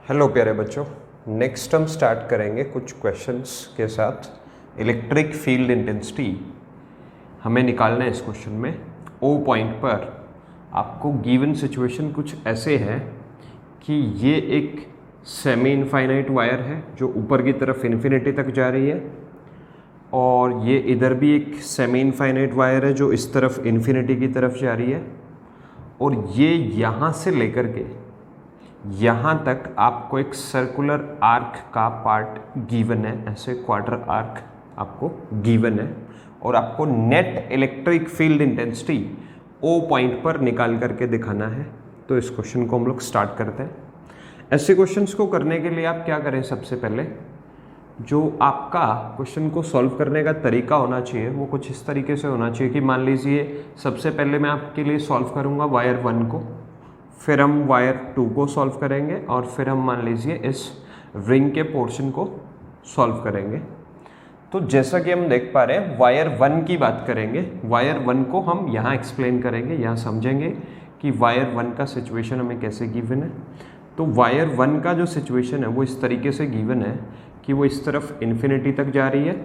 Hello प्यारे बच्चों, next हम स्टार्ट करेंगे कुछ क्वेश्चंस के साथ। इलेक्ट्रिक फील्ड इंटेंसिटी हमें निकालना है इस क्वेश्चन में। ओ पॉइंट पर आपको गिवन सिचुएशन कुछ ऐसे है कि ये एक सेमी इनफाइनाइट वायर है जो ऊपर की तरफ इन्फिनिटी तक जा रही है, और ये इधर भी एक सेमी इनफाइनाइट वायर है जो इस तरफ इन्फिनिटी की तरफ जा रही है, और ये यहाँ से लेकर के यहाँ तक आपको एक सर्कुलर आर्क का पार्ट गिवन है, ऐसे क्वार्टर आर्क आपको गिवन है, और आपको net electric field intensity O point पर निकाल करके दिखाना है। तो इस क्वेश्चन को हम लोग स्टार्ट करते हैं। ऐसे क्वेश्चंस को करने के लिए आप क्या करें, सबसे पहले जो आपका क्वेश्चन को सॉल्व करने का तरीका होना चाहिए वो कुछ इस तरीके से होना चाहिए कि मान लीजिए सबसे पहले मैं आपके लिए सॉल्व करूँगा वायर 1 को, फिर हम वायर 2 को सॉल्व करेंगे, और फिर हम मान लीजिए इस रिंग के पोर्शन को सॉल्व करेंगे। तो जैसा कि हम देख पा रहे हैं वायर 1 की बात करेंगे। वायर 1 को हम यहाँ एक्सप्लेन करेंगे, यहाँ समझेंगे कि वायर 1 का सिचुएशन हमें कैसे गिवन है। तो वायर 1 का जो सिचुएशन है वो इस तरीके से गिवन है कि वो इस तरफ इन्फिनिटी तक जा रही है,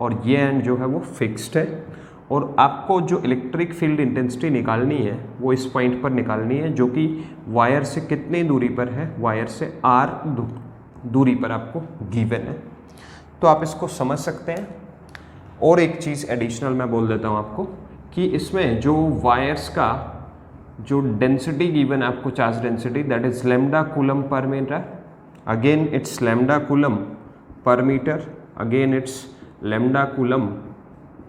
और ये एंड जो है वो फिक्स्ड है, और आपको जो इलेक्ट्रिक फील्ड इंटेंसिटी निकालनी है वो इस पॉइंट पर निकालनी है, जो कि वायर से कितनी दूरी पर है, वायर से r दूरी पर आपको गिवन है। तो आप इसको समझ सकते हैं। और एक चीज़ एडिशनल मैं बोल देता हूँ आपको कि इसमें जो वायर्स का जो डेंसिटी गिवन है आपको, charge density, that is lambda coulomb per metre. Again it's lambda coulomb per metre, again it's lambda coulomb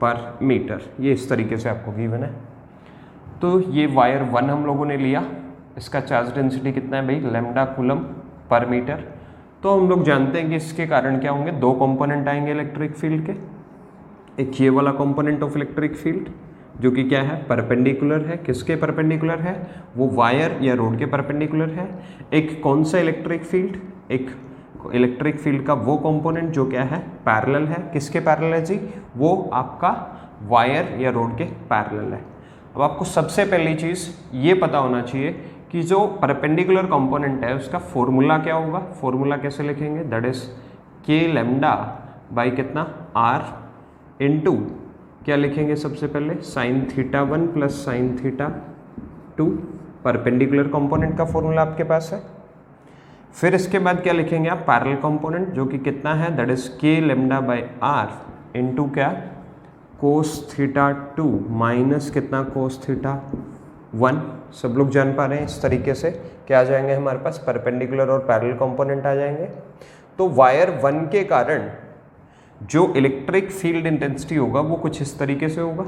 per metre. ये इस तरीके से आपको गिवन है। तो ये वायर 1 हम लोगों ने लिया, इसका चार्ज डेंसिटी कितना है भाई, लैम्डा कूलम पर मीटर। तो हम लोग जानते हैं कि इसके कारण क्या होंगे, 2 कंपोनेंट आएंगे इलेक्ट्रिक फील्ड के। एक ये वाला कंपोनेंट ऑफ इलेक्ट्रिक फील्ड जो कि क्या है, परपेंडिकुलर है। किसके परपेंडिकुलर है, वो वायर या रोड के परपेंडिकुलर है। एक कौन सा इलेक्ट्रिक फील्ड, एक इलेक्ट्रिक फील्ड का वो कंपोनेंट जो क्या है, पैरेलल है। किसके पैरेलल है जी, वो आपका वायर या रोड के पैरेलल है। अब आपको सबसे पहली चीज़ ये पता होना चाहिए कि जो परपेंडिकुलर कंपोनेंट है उसका फॉर्मूला क्या होगा। फॉर्मूला कैसे लिखेंगे, दैट इज के लैम्डा बाई कितना, आर इनटू क्या लिखेंगे सबसे पहले, sine theta 1 plus sine theta 2। Perpendicular component का फॉर्मूला आपके पास है। फिर इसके बाद क्या लिखेंगे आप, पैरेलल कंपोनेंट जो कि कितना है, दैट इज के लैम्डा बाई आर इनटू क्या, कोस थीटा 2 माइनस कितना, कोस थीटा 1। सब लोग जान पा रहे हैं। इस तरीके से क्या आ जाएंगे हमारे पास, परपेंडिकुलर और पैरेलल कंपोनेंट आ जाएंगे। तो वायर 1 के कारण जो इलेक्ट्रिक फील्ड इंटेंसिटी होगा वो कुछ इस तरीके से होगा।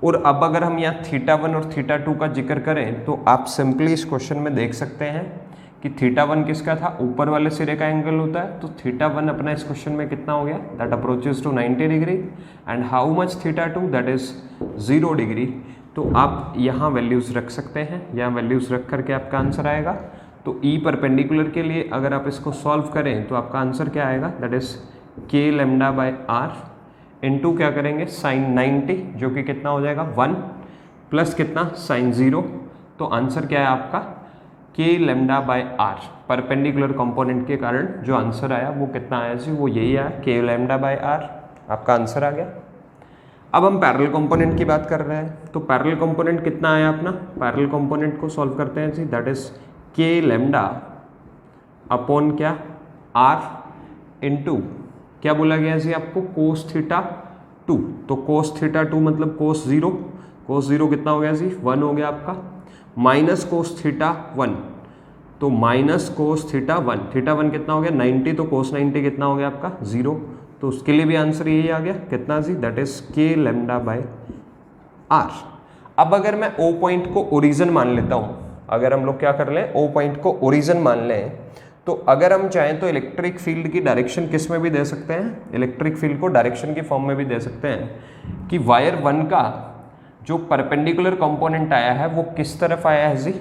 और अब अगर हम यहाँ थीटा 1 और थीटा 2 का जिक्र करें तो आप सिंपली इस क्वेश्चन में देख सकते हैं कि थीटा 1 किसका था, ऊपर वाले सिरे का एंगल होता है। तो थीटा 1 अपना इस क्वेश्चन में कितना हो गया, that approaches to 90 degree, and how much theta 2, that is 0 degree. तो आप यहाँ वैल्यूज़ रख सकते हैं, यहाँ वैल्यूज़ रख करके आपका आंसर आएगा। तो ई परपेंडिकुलर के लिए अगर आप इसको सॉल्व करें तो आपका आंसर क्या आएगा, दैट इज के लैम्डा बाय आर इनटू क्या करेंगे, साइन 90 जो कि कितना हो जाएगा 1 प्लस कितना, साइन 0। तो आंसर क्या है आपका, k lambda by r. Perpendicular component के कारण जो आंसर आया वो कितना आया जी, वो यही आया, के लैम्डा बाय आर। आपका आंसर आ गया। अब हम पैरेलल कंपोनेंट की बात कर रहे हैं। तो पैरेलल कंपोनेंट कितना आया अपना, पैरेलल कंपोनेंट को सॉल्व करते हैं जी, दैट इज के लैम्डा अपॉन क्या, आर इनटू क्या बोला गया जी आपको, कोस थीटा 2। तो कोस थीटा 2 मतलब कोस 0, कोस 0 कितना हो गया जी, 1 हो गया आपका, माइनस कोस थीटा 1। तो माइनस कोस थीटा 1, थीटा 1 कितना हो गया 90, तो कोस 90 कितना हो गया आपका 0। तो उसके लिए भी आंसर यही आ गया, कितना जी, दैट इज के लैम्डा बाय आर। अब अगर मैं ओ पॉइंट को ओरिजिन मान लेता हूँ, अगर हम लोग क्या कर लें, ओ पॉइंट को ओरिजिन मान लें, तो अगर हम चाहें तो इलेक्ट्रिक फील्ड की डायरेक्शन किस में भी दे सकते हैं, इलेक्ट्रिक फील्ड को डायरेक्शन की फॉर्म में भी दे सकते हैं कि वायर 1 का जो परपेंडिकुलर कंपोनेंट आया है वो किस तरफ आया है जी,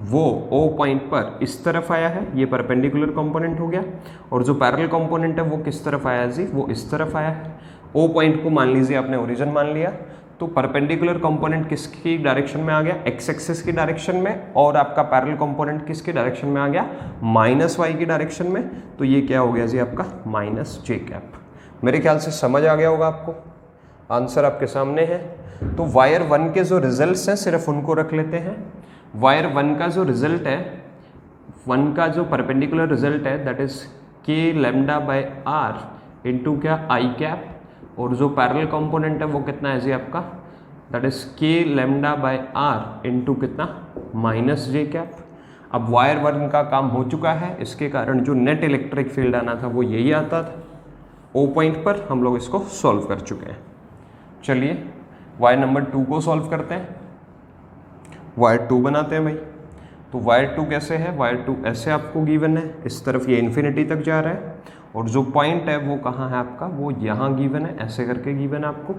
वो ओ पॉइंट पर इस तरफ आया है, ये परपेंडिकुलर कंपोनेंट हो गया। और जो पैरेलल कंपोनेंट है वो किस तरफ आया है जी, वो इस तरफ आया है। ओ पॉइंट को मान लीजिए आपने ओरिजिन मान लिया, तो परपेंडिकुलर कंपोनेंट किसकी डायरेक्शन में आ गया, एक्स एक्सिस की डायरेक्शन में, और आपका पैरेलल कंपोनेंट किसकी डायरेक्शन में आ गया, माइनस वाई की डायरेक्शन में। तो ये क्या हो गया जी आपका माइनस जे कैप। मेरे ख्याल से समझ आ गया होगा आपको, आंसर आपके सामने है। तो वायर 1 के जो रिजल्ट्स हैं सिर्फ उनको रख लेते हैं। वायर 1 का जो रिजल्ट है, 1 का जो परपेंडिकुलर रिजल्ट है दैट इज के लैम्डा बाय आर इंटू क्या आई कैप, और जो पैरेलल कंपोनेंट है वो कितना है जी आपका, दैट इज के लैम्डा बाय आर इंटू कितना माइनस जे कैप। अब वायर 1 का काम हो चुका है, इसके कारण जो नेट इलेक्ट्रिक फील्ड आना था वो यही आता था। ओ पॉइंट पर हम लोग इसको सॉल्व कर चुके हैं। चलिए वायर नंबर 2 को सॉल्व करते हैं। वायर 2 बनाते हैं भाई। तो वायर 2 कैसे है, वायर 2 ऐसे आपको गिवन है, इस तरफ ये इन्फिनिटी तक जा रहा है, और जो पॉइंट है वो कहाँ है आपका, वो यहाँ गिवन है, ऐसे करके गिवन है आपको।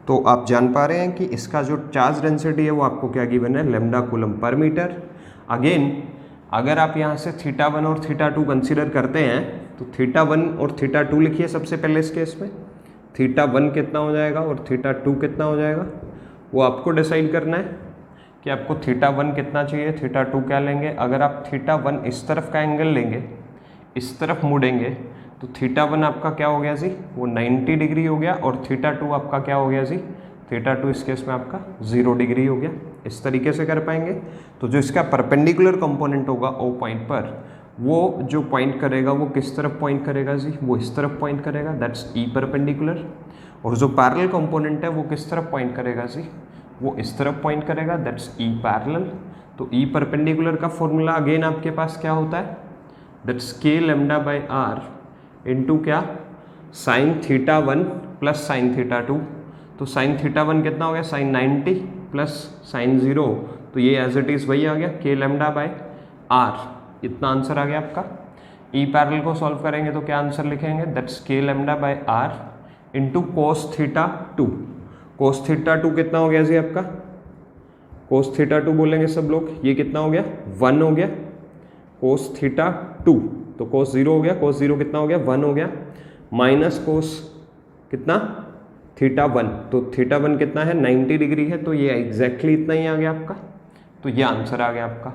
तो आप जान पा रहे हैं कि इसका जो चार्ज डेंसिटी है वो आपको क्या गिवन है, lambda coulomb per metre. Again अगर आप यहाँ से θ1 और θ2 कंसीडर करते हैं तो θ1 और θ2 लिखिए सबसे पहले इस केस में। θ1 कितना हो जाएगा और θ2 कितना हो जाएगा, वो आपको डिसाइड करना है कि आपको θ1 कितना चाहिए, θ2 क्या लेंगे। अगर आप θ1 इस तरफ का एंगल लेंगे, इस तरफ मुड़ेंगे, तो θ1 आपका क्या हो गया जी, वो 90 डिग्री हो गया, और θ2 आपका क्या हो गया जी, θ2 इस केस में आपका 0 डिग्री हो गया। इस तरीके से कर पाएंगे। तो जो इसका परपेंडिकुलर कंपोनेंट होगा ओ पॉइंट पर, वो जो पॉइंट करेगा वो किस तरफ पॉइंट करेगा जी, वो इस तरफ पॉइंट करेगा, दैट्स ई परपेंडिकुलर। और जो पैरेलल कंपोनेंट है वो किस तरफ पॉइंट करेगा जी, वो इस तरफ पॉइंट करेगा, दैट्स ई पैरेलल। तो ई परपेंडिकुलर का फॉर्मूला अगेन आपके पास क्या होता है, that's k lambda by r into क्या, साइन θ1 प्लस साइन θ2। तो साइन θ1 कितना हो गया, साइन 90 प्लस साइन 0, तो ये एज इट इज़ वही आ गया के लैम्डा बाय आर। इतना आंसर आ गया आपका। ई पैरेलल को सॉल्व करेंगे तो क्या आंसर लिखेंगे, that's k lambda by r into cos θ2। Cos θ2 कितना हो गया जी आपका, कोस θ2 बोलेंगे सब लोग, ये कितना हो गया 1 हो गया, कोस θ2। तो कोस 0 हो गया, कोस 0 कितना हो गया 1 हो गया, माइनस कोस कितना θ1, तो θ1 कितना है 90 डिग्री है, तो ये एग्जैक्टली इतना ही आ गया आपका। तो ये आंसर आ गया आपका।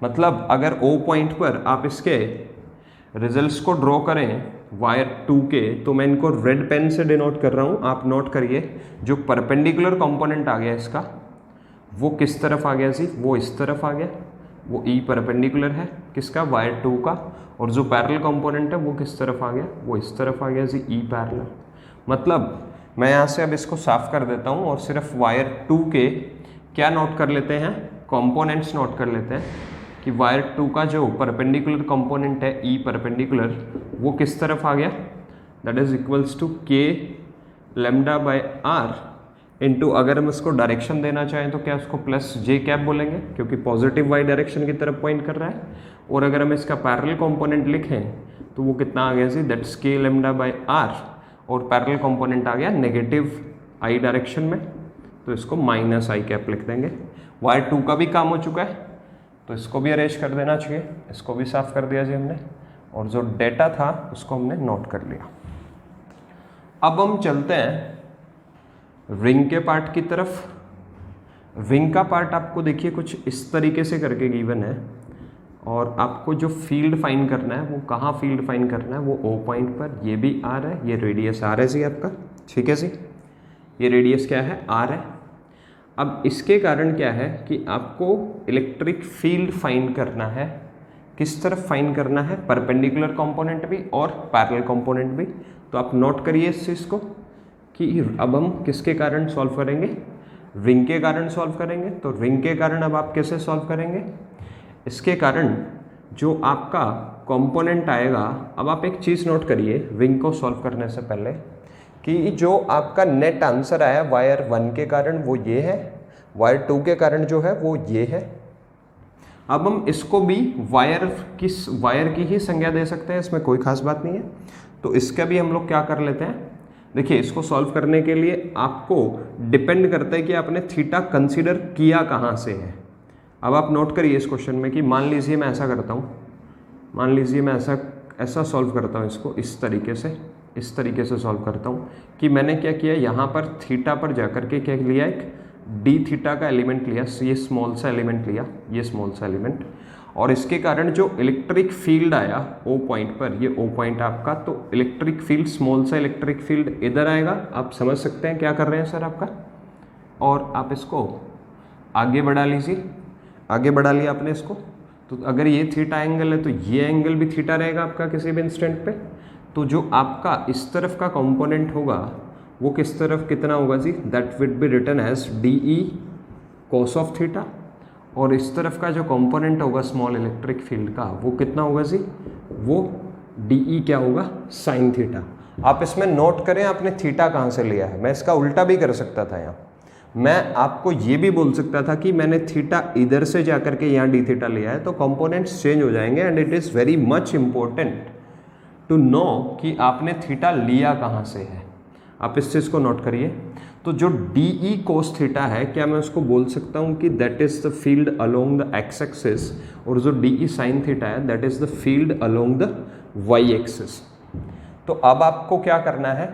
मतलब अगर ओ पॉइंट पर आप इसके रिजल्ट्स को ड्रॉ करें वायर 2 के, तो मैं इनको रेड पेन से डिनोट कर रहा हूँ, आप नोट करिए। जो परपेंडिकुलर कंपोनेंट आ गया इसका, वो किस तरफ आ गया जी, वो इस तरफ आ गया, वो ई परपेंडिकुलर है किसका, वायर 2 का। और जो पैरेलल कंपोनेंट है वो किस तरफ आ गया, वो इस तरफ आ गया जी, ई पैरेलल। मतलब मैं यहाँ से अब इसको साफ कर देता हूँ और सिर्फ वायर 2 के क्या नोट कर लेते हैं, कंपोनेंट्स नोट कर लेते हैं कि वायर 2 का जो परपेंडिकुलर कंपोनेंट है ई परपेंडिकुलर, वो किस तरफ आ गया, दैट इज इक्वल्स टू के लैम्डा बाय आर इंटू, अगर हम इसको डायरेक्शन देना चाहें तो क्या उसको प्लस जे कैप बोलेंगे, क्योंकि पॉजिटिव वाई डायरेक्शन की तरफ पॉइंट कर रहा है। और अगर हम इसका पैरेलल कंपोनेंट लिखें तो वो कितना आ गया जी, that's k lambda by are, और पैरेलल कंपोनेंट आ गया नेगेटिव आई डायरेक्शन में, तो इसको माइनस आई कैप लिख देंगे। वायर 2 का भी काम हो चुका है, तो इसको भी अरेंज कर देना चाहिए, इसको भी साफ कर दिया जी हमने, और जो डेटा था उसको हमने नोट कर लिया। अब हम चलते हैं रिंग के पार्ट की तरफ। रिंग का पार्ट आपको देखिए कुछ इस तरीके से करके गिवन है, और आपको जो फील्ड फाइंड करना है वो कहाँ फील्ड फाइंड करना है, वो ओ पॉइंट पर। ये भी आर है, ये रेडियस आर है जी आपका, ठीक है जी, ये रेडियस क्या है आर है। अब इसके कारण क्या है कि आपको इलेक्ट्रिक फील्ड फाइंड करना है, किस तरफ फाइंड करना है, परपेंडिकुलर कंपोनेंट भी और पैरेलल कंपोनेंट भी। तो आप नोट करिए इस चीज़ को कि अब हम किसके कारण सॉल्व करेंगे, रिंग के कारण सॉल्व करेंगे। तो रिंग के कारण अब आप कैसे सॉल्व करेंगे, इसके कारण जो आपका कंपोनेंट आएगा, अब आप एक चीज़ नोट करिए रिंग को सॉल्व करने से पहले कि जो आपका नेट आंसर आया वायर 1 के कारण वो ये है, वायर 2 के कारण जो है वो ये है। अब हम इसको भी वायर की ही संज्ञा दे सकते हैं, इसमें कोई खास बात नहीं है। तो इसका भी हम लोग क्या कर लेते हैं, देखिए इसको सॉल्व करने के लिए आपको डिपेंड करता है कि आपने थीटा कंसीडर किया कहाँ से है। अब आप नोट करिए इस क्वेश्चन में कि मान लीजिए मैं ऐसा करता हूँ, मान लीजिए मैं ऐसा सॉल्व करता हूँ इसको इस तरीके से, इस तरीके से सॉल्व करता हूँ कि मैंने क्या किया, यहाँ पर थीटा पर जाकर के क्या लिया, एक डी थीटा का एलिमेंट लिया, ये स्मॉल सा एलिमेंट लिया, ये स्मॉल सा एलिमेंट, और इसके कारण जो इलेक्ट्रिक फील्ड आया ओ पॉइंट पर, ये ओ पॉइंट आपका, तो इलेक्ट्रिक फील्ड, स्मॉल सा इलेक्ट्रिक फील्ड इधर आएगा। आप समझ सकते हैं क्या कर रहे हैं सर आपका, और आप इसको आगे बढ़ा लीजिए, आगे बढ़ा लिया आपने इसको। तो अगर ये थीटा एंगल है तो ये एंगल भी थीटा रहेगा आपका किसी भी इंस्टेंट पे। तो जो आपका इस तरफ का कंपोनेंट होगा वो किस तरफ कितना होगा जी, that will be written as d e cos of theta, और इस तरफ का जो कंपोनेंट होगा स्मॉल इलेक्ट्रिक फील्ड का वो कितना होगा जी, वो डी ई क्या होगा, साइन थीटा। आप इसमें नोट करें आपने थीटा कहाँ से लिया है, मैं इसका उल्टा भी कर सकता था यहाँ, मैं आपको ये भी बोल सकता था कि मैंने थीटा इधर से जाकर के यहाँ डी थीटा लिया है, तो कंपोनेंट्स चेंज हो जाएंगे। And it is very much important to know कि आपने थीटा लिया कहाँ से है। आप इस चीज़ को नोट करिए। तो जो डी ई कोस थीटा है, क्या मैं उसको बोल सकता हूँ कि that is the field along the x axis, और जो डी ई साइन थीटा है that is the field along the y axis. तो अब आपको क्या करना है,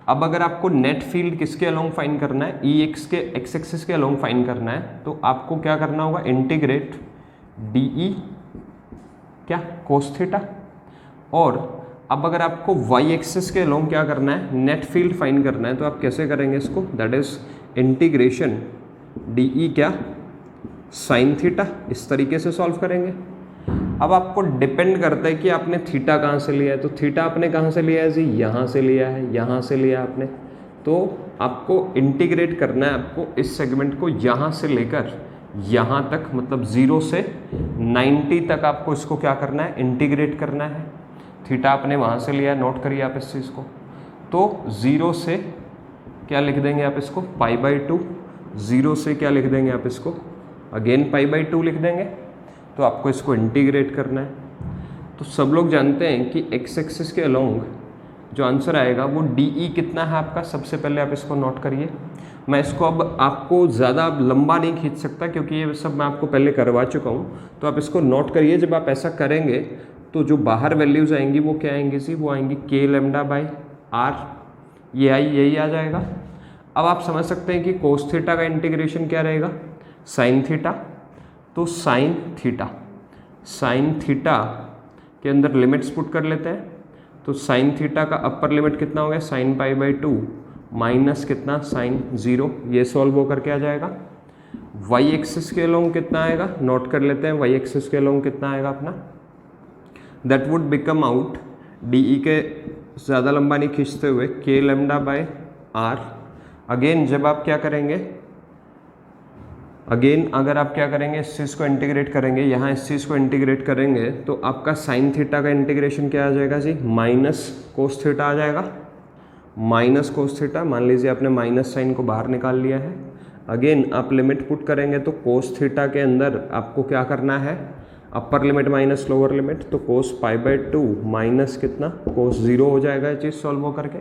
अब अगर आपको नेट फील्ड किसके अलोंग फाइंड करना है, ई एक्स के एक्स एक्सिस के अलोंग फाइंड करना है, तो आपको क्या करना होगा, इंटीग्रेट डी ई क्या कोस थीटा। और अब अगर आपको वाई एक्सिस के अलोंग क्या करना है, नेट फील्ड फाइंड करना है, तो आप कैसे करेंगे इसको, that is integration D E क्या साइन थीटा, इस तरीके से सॉल्व करेंगे। अब आपको डिपेंड करता है कि आपने थीटा कहाँ से लिया है, तो थीटा आपने कहाँ से लिया है जी, यहाँ से लिया है, यहाँ से लिया आपने, तो आपको इंटीग्रेट करना है, आपको इस सेगमेंट को यहाँ से लेकर यहाँ तक, मतलब 0 से 90 तक आपको इसको क्या करना है, इंटीग्रेट करना है। थीटा आपने वहाँ से लिया है, नोट करिए आप इस चीज़ को। तो 0 से क्या लिख देंगे आप इसको, π/2, 0 से क्या लिख देंगे आप इसको, अगेन π/2 लिख देंगे। तो आपको इसको इंटीग्रेट करना है। तो सब लोग जानते हैं कि एक्स एक्सिस के अलोंग जो आंसर आएगा वो डी ई कितना है आपका, सबसे पहले आप इसको नोट करिए। मैं इसको अब आपको ज़्यादा लंबा नहीं खींच सकता क्योंकि ये सब मैं आपको पहले करवा चुका हूँ, तो आप इसको नोट करिए। जब आप ऐसा करेंगे तो जो बाहर वैल्यूज़ आएंगी वो क्या आएंगी जी, वो आएंगी k λ/r, ये यही आ जाएगा। अब आप समझ सकते हैं कि कोस थीटा का इंटीग्रेशन क्या रहेगा, साइन थीटा। तो साइन थीटा के अंदर लिमिट्स पुट कर लेते हैं। तो साइन थीटा का अपर लिमिट कितना हो गया, साइन π/2 माइनस कितना, साइन 0, ये सॉल्व होकर के आ जाएगा। वाई एक्सिस के अलोंग कितना आएगा, नोट कर लेते हैं, वाई एक्सिस के अलोंग कितना आएगा अपना, that would become out, D E के ज़्यादा लंबा नहीं खींचते हुए, k λ/r। अगेन जब आप क्या करेंगे, अगेन अगर आप क्या करेंगे, इस चीज़ को इंटीग्रेट करेंगे, यहाँ इस चीज़ को इंटीग्रेट करेंगे, तो आपका साइन थीटा का इंटीग्रेशन क्या आ जाएगा जी, माइनस कोस थीटा आ जाएगा, माइनस कोस थीटा। मान लीजिए आपने माइनस साइन को बाहर निकाल लिया है। अगेन आप लिमिट पुट करेंगे तो कोस थीटा के अंदर आपको क्या करना है, upper limit minus lower limit, तो कोस π/2 माइनस कितना, कोस 0 हो जाएगा ये चीज़ सॉल्व हो करके।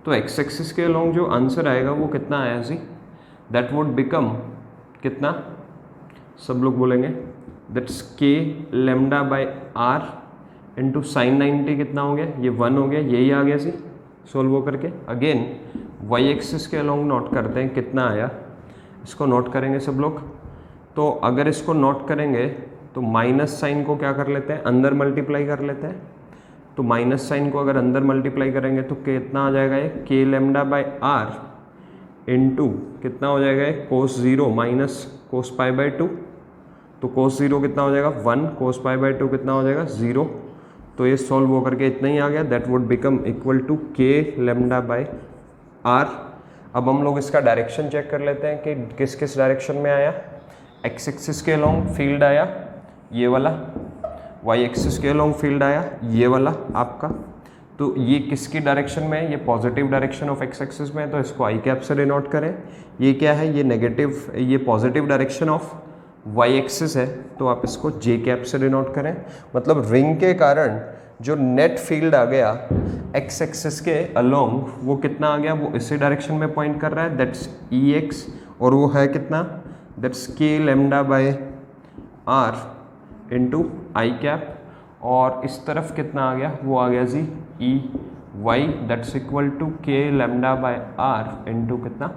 तो एक्स एक्सिस के अलोंग जो आंसर आएगा वो कितना आया जी, दैट वुड बिकम कितना, सब लोग बोलेंगे that's k λ/r into sine 90 कितना हो गया, ये 1 हो गया, यही आ गया जी सोल्व हो करके। अगेन वाई एक्सिस के अलोंग नोट करते हैं कितना आया, इसको नोट करेंगे सब लोग। तो अगर इसको नोट करेंगे तो माइनस साइन को क्या कर लेते हैं, अंदर मल्टीप्लाई कर लेते हैं। तो माइनस साइन को अगर अंदर मल्टीप्लाई करेंगे तो कितना आ जाएगा, ये k λ/r इंटू कितना हो जाएगा, कोस 0 माइनस कोस π/2। तो कोस 0 कितना हो जाएगा 1, कोस π/2 कितना हो जाएगा 0। तो ये सॉल्व होकर के इतना ही आ गया, that would become equal to k λ/r। अब हम लोग इसका डायरेक्शन चेक कर लेते हैं कि किस किस डायरेक्शन में आया। एक्स एक्सिस के अलोंग फील्ड आया ये वाला, वाई एक्सिस के अलोंग फील्ड आया ये वाला आपका। तो ये किसकी डायरेक्शन में है, ये positive direction of x axis में है, तो इसको आई कैप से डिनोट करें। ये क्या है, ये नेगेटिव, ये positive direction of y axis है, तो आप इसको जे कैप से डिनोट करें। मतलब रिंग के कारण जो नेट फील्ड आ गया एक्स एक्सिस के अलोंग वो कितना आ गया, वो इसी डायरेक्शन में पॉइंट कर रहा है, दैट्स ई एक्स, और वो है कितना, that's k λ/r into i cap. और इस तरफ कितना आ गया, वो आ गया जी E y that's equal to k lambda by r into कितना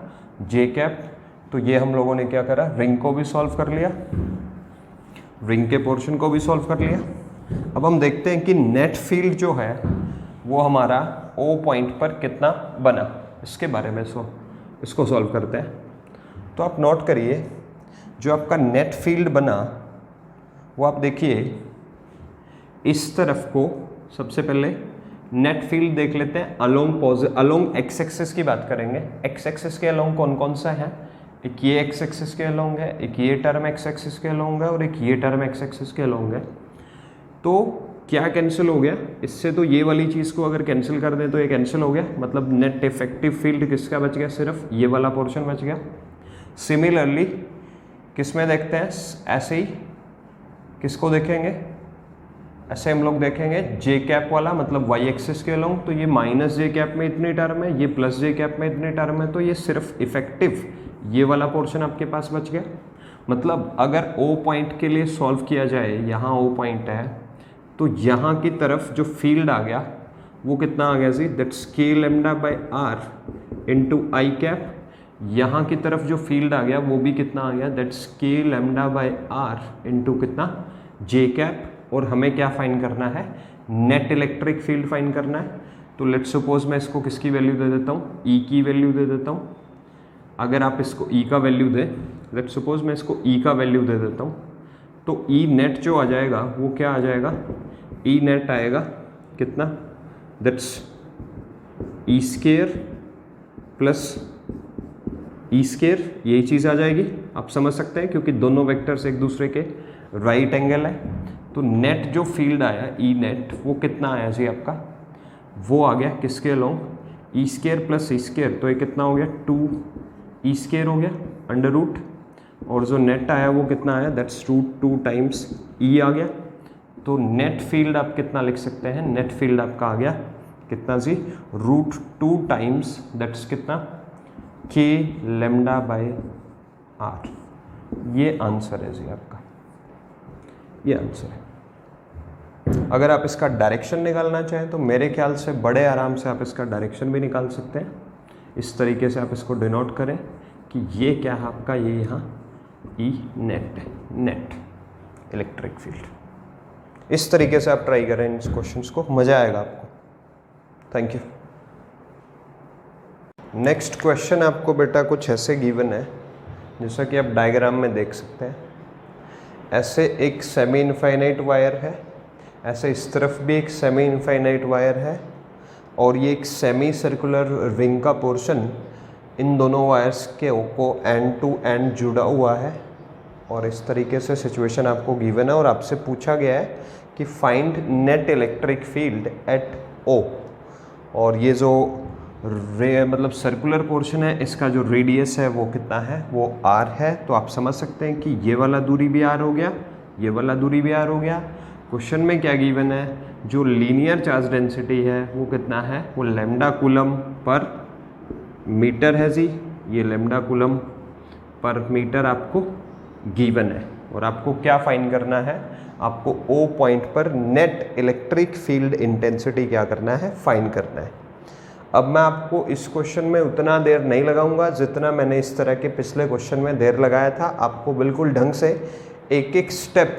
j कैप। तो ये हम लोगों ने क्या करा, रिंग को भी सॉल्व कर लिया, रिंग के पोर्शन को भी सॉल्व कर लिया। अब हम देखते हैं कि नेट फील्ड जो है वो हमारा O पॉइंट पर कितना बना, इसके बारे में इसको सॉल्व करते हैं। तो आप नोट करिए, जो आपका नेट फील्ड बना वो आप देखिए इस तरफ को, सबसे पहले नेट फील्ड देख लेते हैं अलोंग एक्स एक्सिस की बात करेंगे। एक्स एक्सिस के अलोंग कौन कौन सा है, एक ये एक्स एक्सिस के अलोंग है, एक ये टर्म एक्स एक्सिस के अलोंग है और एक ये टर्म एक्स एक्सिस के अलोंग है। तो क्या कैंसिल हो गया इससे, तो ये वाली चीज़ को अगर कैंसिल कर दें तो ये कैंसिल हो गया, मतलब नेट इफेक्टिव फील्ड किसका बच गया, सिर्फ ये वाला पोर्शन बच गया। सिमिलरली किस में देखते हैं, ऐसे ही किसको देखेंगे, ऐसे हम लोग देखेंगे जे कैप वाला, मतलब वाई एक्सिस के अलोंग। तो ये माइनस जे कैप में इतनी टर्म है, ये प्लस जे कैप में इतनी टर्म है, तो ये सिर्फ इफेक्टिव ये वाला पोर्शन आपके पास बच गया। मतलब अगर O पॉइंट के लिए सॉल्व किया जाए, यहाँ O पॉइंट है तो यहाँ की तरफ जो फील्ड आ गया वो कितना आ गया जी, that's k lambda by r into i cap. यहाँ की तरफ जो फील्ड आ गया वो भी कितना आ गया, that's k lambda by r into कितना j कैप। और हमें क्या फाइंड करना है, नेट इलेक्ट्रिक फील्ड फाइंड करना है। तो लेट्स सपोज मैं इसको किसकी वैल्यू दे देता हूँ, E की वैल्यू दे देता हूँ। अगर आप इसको E का वैल्यू दें, लेट्स सपोज मैं इसको E का वैल्यू दे देता हूँ, तो E नेट जो आ जाएगा वो क्या आ जाएगा, E नेट आएगा कितना, that's E square plus E square, यही चीज़ आ जाएगी। आप समझ सकते हैं क्योंकि दोनों वेक्टर्स एक दूसरे के राइट एंगल है। तो नेट जो फील्ड आया E नेट वो कितना आया जी आपका, वो आ गया किसके along, E square plus E square. तो ये कितना हो गया, 2 ई स्केयर हो गया अंडर रूट, और जो नेट आया वो कितना आया, दैट्स √2 टाइम्स ई आ गया। तो नेट फील्ड आप कितना लिख सकते हैं, नेट फील्ड आपका आ गया कितना जी, √2 टाइम्स दैट्स कितना k लैम्डा बाय r। ये आंसर है जी आपका, ये आंसर है। अगर आप इसका डायरेक्शन निकालना चाहें तो मेरे ख्याल से बड़े आराम से आप इसका डायरेक्शन भी निकाल सकते हैं। इस तरीके से आप इसको डिनोट करें कि ये क्या है आपका, ये यहाँ ई नेट है, नेट इलेक्ट्रिक फील्ड। इस तरीके से आप ट्राई करें इन क्वेश्चंस को, मज़ा आएगा आपको। Thank you. नेक्स्ट क्वेश्चन आपको बेटा कुछ ऐसे गिवन है, जैसा कि आप डायग्राम में देख सकते हैं। ऐसे एक सेमी इनफाइनाइट वायर है, ऐसे इस तरफ भी एक सेमी इनफाइनाइट वायर है, और ये एक सेमी सर्कुलर रिंग का पोर्शन इन दोनों वायर्स के को एंड टू एंड जुड़ा हुआ है। और इस तरीके से सिचुएशन आपको गिवन है और आपसे पूछा गया है कि find net electric field at O। और ये जो मतलब सर्कुलर पोर्शन है, इसका जो रेडियस है वो कितना है, वो r है। तो आप समझ सकते हैं कि ये वाला दूरी भी r हो गया, ये वाला दूरी भी r हो गया। क्वेश्चन में क्या गिवन है, जो लीनियर चार्ज डेंसिटी है वो कितना है, वो लैम्डा कूलम पर मीटर है जी। ये लैम्डा कूलम पर मीटर आपको गिवन है। और आपको क्या फाइंड करना है, आपको O पॉइंट पर नेट इलेक्ट्रिक फील्ड इंटेंसिटी क्या करना है, फाइंड करना है। अब मैं आपको इस क्वेश्चन में उतना देर नहीं लगाऊंगा जितना मैंने इस तरह के पिछले क्वेश्चन में देर लगाया था। आपको बिल्कुल ढंग से एक एक स्टेप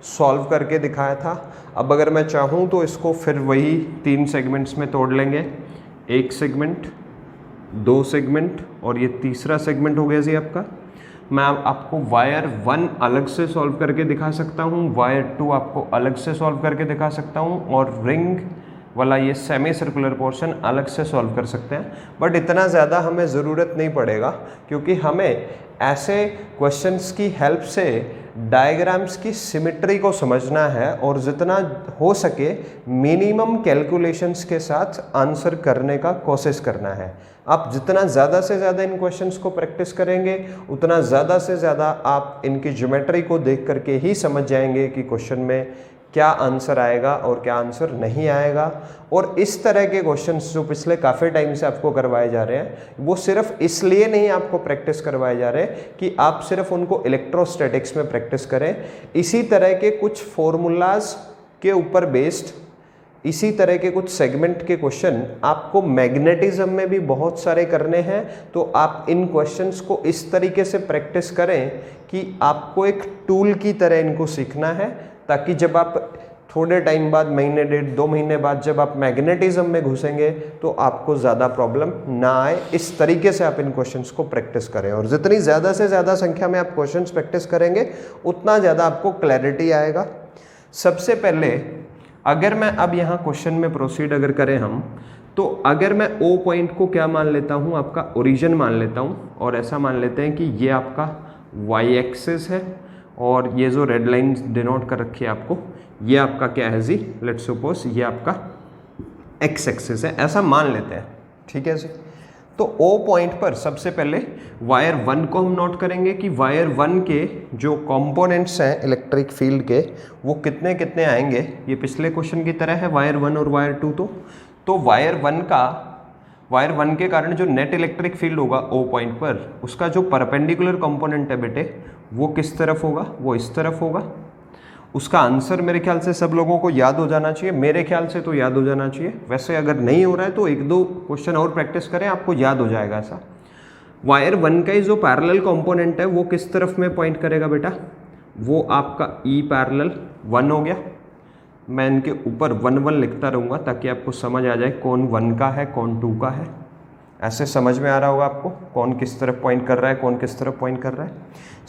सॉल्व करके दिखाया था। अब अगर मैं चाहूँ तो इसको फिर वही 3 सेगमेंट्स में तोड़ लेंगे, 1 सेगमेंट, 2 सेगमेंट और ये तीसरा सेगमेंट हो गया जी आपका। मैं आपको वायर 1 अलग से सॉल्व करके दिखा सकता हूँ, वायर 2 आपको अलग से सॉल्व करके दिखा सकता हूँ, और रिंग वाला ये सेमी सर्कुलर पोर्शन अलग से सॉल्व कर सकते हैं। बट इतना ज़्यादा हमें ज़रूरत नहीं पड़ेगा, क्योंकि हमें ऐसे क्वेश्चंस की हेल्प से डायग्राम्स की सिमेट्री को समझना है और जितना हो सके मिनिमम कैलकुलेशंस के साथ आंसर करने का कोशिश करना है। आप जितना ज़्यादा से ज़्यादा इन क्वेश्चंस को प्रैक्टिस करेंगे, उतना ज़्यादा से ज़्यादा आप इनकी ज्योमेट्री को देख करके ही समझ जाएंगे कि क्वेश्चन में क्या आंसर आएगा और क्या आंसर नहीं आएगा। और इस तरह के क्वेश्चंस जो पिछले काफ़ी टाइम से आपको करवाए जा रहे हैं, वो सिर्फ इसलिए नहीं आपको प्रैक्टिस करवाए जा रहे कि आप सिर्फ उनको इलेक्ट्रोस्टैटिक्स में प्रैक्टिस करें। इसी तरह के कुछ फॉर्मूलाज के ऊपर बेस्ड इसी तरह के कुछ सेगमेंट के क्वेश्चन आपको मैग्नेटिज्म में भी बहुत सारे करने हैं, तो आप इन क्वेश्चंस को इस तरीके से प्रैक्टिस करें कि आपको एक टूल की तरह इनको सीखना है, ताकि जब आप थोड़े टाइम बाद, महीने 1.5-2 महीने बाद जब आप मैग्नेटिज्म में घुसेंगे तो आपको ज़्यादा प्रॉब्लम ना आए। इस तरीके से आप इन क्वेश्चंस को प्रैक्टिस करें, और जितनी ज़्यादा से ज़्यादा संख्या में आप क्वेश्चंस प्रैक्टिस करेंगे उतना ज़्यादा आपको क्लैरिटी आएगा। सबसे पहले अगर मैं अब यहाँ क्वेश्चन में प्रोसीड अगर करें हम, तो अगर मैं ओ पॉइंट को क्या मान लेता हूँ, आपका ओरिजिन मान लेता हूँ, और ऐसा मान लेते हैं कि ये आपका वाई एक्सिस है और ये जो रेड लाइन डिनोट कर रखी है आपको, ये आपका क्या है जी, लेट्स सपोज ये आपका एक्स एक्सिस है, ऐसा मान लेते हैं, ठीक है जी। तो ओ पॉइंट पर सबसे पहले वायर 1 को हम नोट करेंगे कि वायर 1 के जो कंपोनेंट्स हैं इलेक्ट्रिक फील्ड के वो कितने कितने आएंगे। ये पिछले क्वेश्चन की तरह है, वायर 1 और वायर 2। तो वायर 1 के कारण जो नेट इलेक्ट्रिक फील्ड होगा ओ पॉइंट पर, उसका जो परपेंडिकुलर कंपोनेंट है बेटे वो किस तरफ होगा, वो इस तरफ होगा। उसका आंसर मेरे ख्याल से सब लोगों को याद हो जाना चाहिए, मेरे ख्याल से तो याद हो जाना चाहिए, वैसे अगर नहीं हो रहा है तो 1-2 क्वेश्चन और प्रैक्टिस करें, आपको याद हो जाएगा ऐसा। वायर 1 का जो पैरेलल कंपोनेंट है वो किस तरफ में पॉइंट करेगा बेटा, वो आपका ई पैरेलल 1 हो गया। मैं इनके ऊपर 1-1 लिखता रहूँगा ताकि आपको समझ आ जाए कौन 1 का है कौन 2 का है। ऐसे समझ में आ रहा होगा आपको कौन किस तरफ पॉइंट कर रहा है, कौन किस तरफ पॉइंट कर रहा है।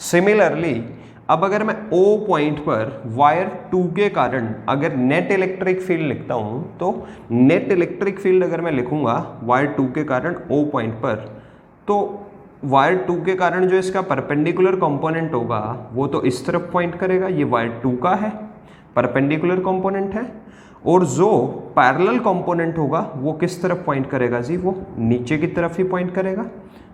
सिमिलरली अब अगर मैं O पॉइंट पर वायर 2 के कारण अगर नेट इलेक्ट्रिक फील्ड लिखता हूं, तो नेट इलेक्ट्रिक फील्ड अगर मैं लिखूंगा वायर 2 के कारण O पॉइंट पर, तो वायर 2 के कारण जो इसका परपेंडिकुलर कंपोनेंट होगा वो तो इस तरफ पॉइंट करेगा, ये वायर 2 का है, परपेंडिकुलर कंपोनेंट है। और जो पैरेलल कंपोनेंट होगा वो किस तरफ पॉइंट करेगा जी, वो नीचे की तरफ ही पॉइंट करेगा।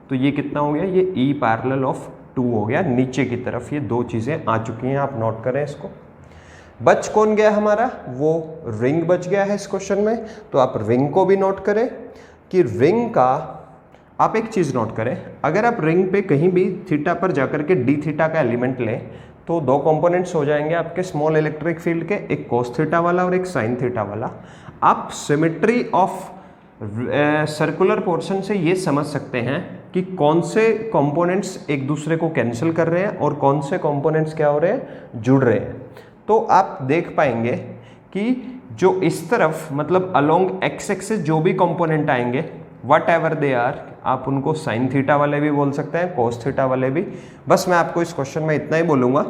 तो ये कितना हो गया, ये ई पैरेलल ऑफ 2 हो गया नीचे की तरफ। ये 2 चीज़ें आ चुकी हैं, आप नोट करें इसको। बच कौन गया हमारा, वो रिंग बच गया है इस क्वेश्चन में। तो आप रिंग को भी नोट करें कि रिंग का, आप एक चीज़ नोट करें, अगर आप रिंग पे कहीं भी थीटा पर जाकर के डी थीटा का एलिमेंट लें तो 2 कंपोनेंट्स हो जाएंगे आपके स्मॉल इलेक्ट्रिक फील्ड के, एक कोस थीटा वाला और एक साइन थीटा वाला। आप सिमेट्री ऑफ सर्कुलर पोर्शन से ये समझ सकते हैं कि कौन से कंपोनेंट्स एक दूसरे को कैंसिल कर रहे हैं और कौन से कंपोनेंट्स क्या हो रहे हैं, जुड़ रहे हैं। तो आप देख पाएंगे कि जो इस तरफ मतलब अलोंग एक्स एक्सिस जो भी कंपोनेंट आएंगे वट एवर दे आर, आप उनको साइन थीटा वाले भी बोल सकते हैं, कोस थीटा वाले भी। बस मैं आपको इस क्वेश्चन में इतना ही बोलूँगा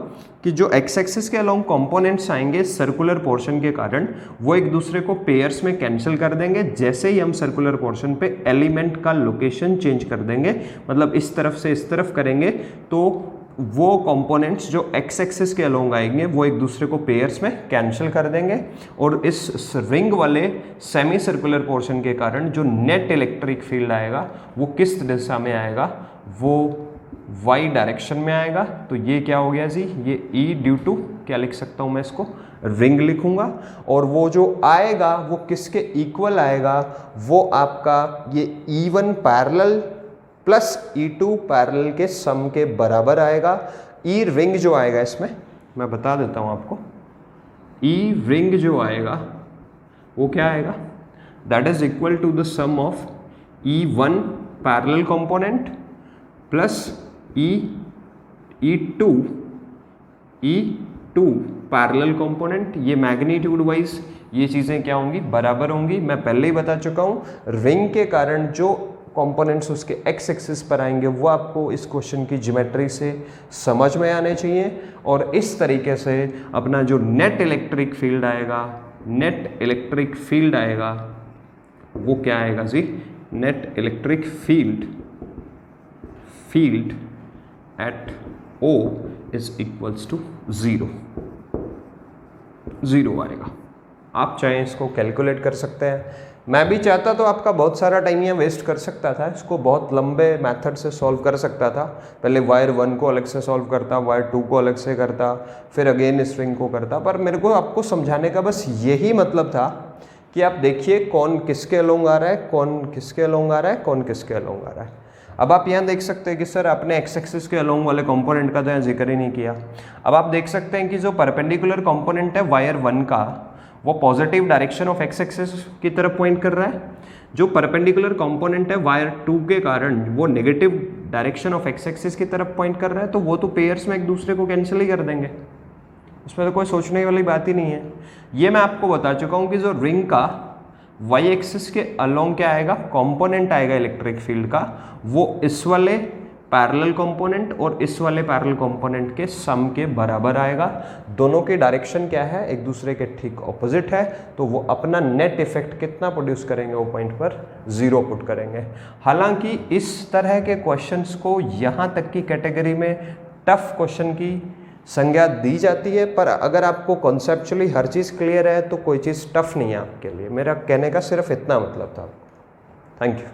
कि जो एक्स एक्सिस के अलोंग कंपोनेंट्स आएंगे सर्कुलर पोर्शन के कारण, वो एक दूसरे को पेयर्स में कैंसिल कर देंगे जैसे ही हम सर्कुलर पोर्शन पे एलिमेंट का लोकेशन चेंज कर देंगे, मतलब इस तरफ से इस तरफ करेंगे, तो वो कंपोनेंट्स जो एक्स एक्सिस के अलोंग आएंगे वो एक दूसरे को पेयर्स में कैंसिल कर देंगे। और इस रिंग वाले सेमी सर्कुलर पोर्शन के कारण जो नेट इलेक्ट्रिक फील्ड आएगा वो किस दिशा में आएगा, वो वाई डायरेक्शन में आएगा। तो ये क्या हो गया जी, ये ई ड्यू टू क्या लिख सकता हूँ मैं, इसको रिंग लिखूंगा। और वो जो आएगा वो किसके इक्वल आएगा, वो आपका ये E1 parallel plus E2 parallel के सम के बराबर आएगा। ई रिंग जो आएगा इसमें मैं बता देता हूँ आपको, ई रिंग जो आएगा वो क्या आएगा, that is equal to the sum of E1 parallel component plus E2 parallel component. ये मैग्नीट्यूड वाइज ये चीज़ें क्या होंगी, बराबर होंगी। मैं पहले ही बता चुका हूँ, रिंग के कारण जो कंपोनेंट्स उसके एक्स एक्सिस पर आएंगे वो आपको इस क्वेश्चन की ज्योमेट्री से समझ में आने चाहिए। और इस तरीके से अपना जो नेट इलेक्ट्रिक फील्ड आएगा, नेट इलेक्ट्रिक फील्ड आएगा वो क्या आएगा जी, net electric field at O is equals to 0 आएगा। आप चाहें इसको कैलकुलेट कर सकते हैं, मैं भी चाहता तो आपका बहुत सारा टाइम यहाँ वेस्ट कर सकता था, इसको बहुत लंबे मेथड से सॉल्व कर सकता था। पहले वायर 1 को अलग से सॉल्व करता, वायर 2 को अलग से करता, फिर अगेन इस रिंग को करता। पर मेरे को आपको समझाने का बस यही मतलब था कि आप देखिए कौन किसके अलोंग आ रहा है, कौन किसके अलोंग आ रहा है, कौन किसके अलोंग आ रहा है। अब आप यहाँ देख सकते हैं कि सर आपने एक्स एक्सिस के अलोंग वाले कंपोनेंट का तो यहाँ जिक्र ही नहीं किया। अब आप देख सकते हैं कि जो परपेंडिकुलर कंपोनेंट है वायर 1 का, वो positive direction of x axis की तरफ पॉइंट कर रहा है, जो परपेंडिकुलर कंपोनेंट है वायर 2 के कारण वो negative direction of x axis की तरफ पॉइंट कर रहा है, तो वो तो पेयर्स में एक दूसरे को कैंसिल ही कर देंगे, उसमें तो कोई सोचने वाली बात ही नहीं है। ये मैं आपको बता चुका हूँ कि जो रिंग का वाई एक्सिस के अलोंग क्या आएगा, कंपोनेंट आएगा इलेक्ट्रिक फील्ड का, वो इस वाले पैरेलल कंपोनेंट और इस वाले पैरेलल कंपोनेंट के सम के बराबर आएगा। दोनों की डायरेक्शन क्या है, एक दूसरे के ठीक ऑपोजिट है, तो वो अपना नेट इफेक्ट कितना प्रोड्यूस करेंगे, वो पॉइंट पर 0 पुट करेंगे। हालांकि इस तरह के क्वेश्चंस को यहाँ तक की कैटेगरी में टफ क्वेश्चन की संज्ञा दी जाती है, पर अगर आपको कॉन्सेप्चुअली हर चीज़ क्लियर है तो कोई चीज़ टफ नहीं है आपके लिए। मेरा कहने का सिर्फ इतना मतलब था। Thank you.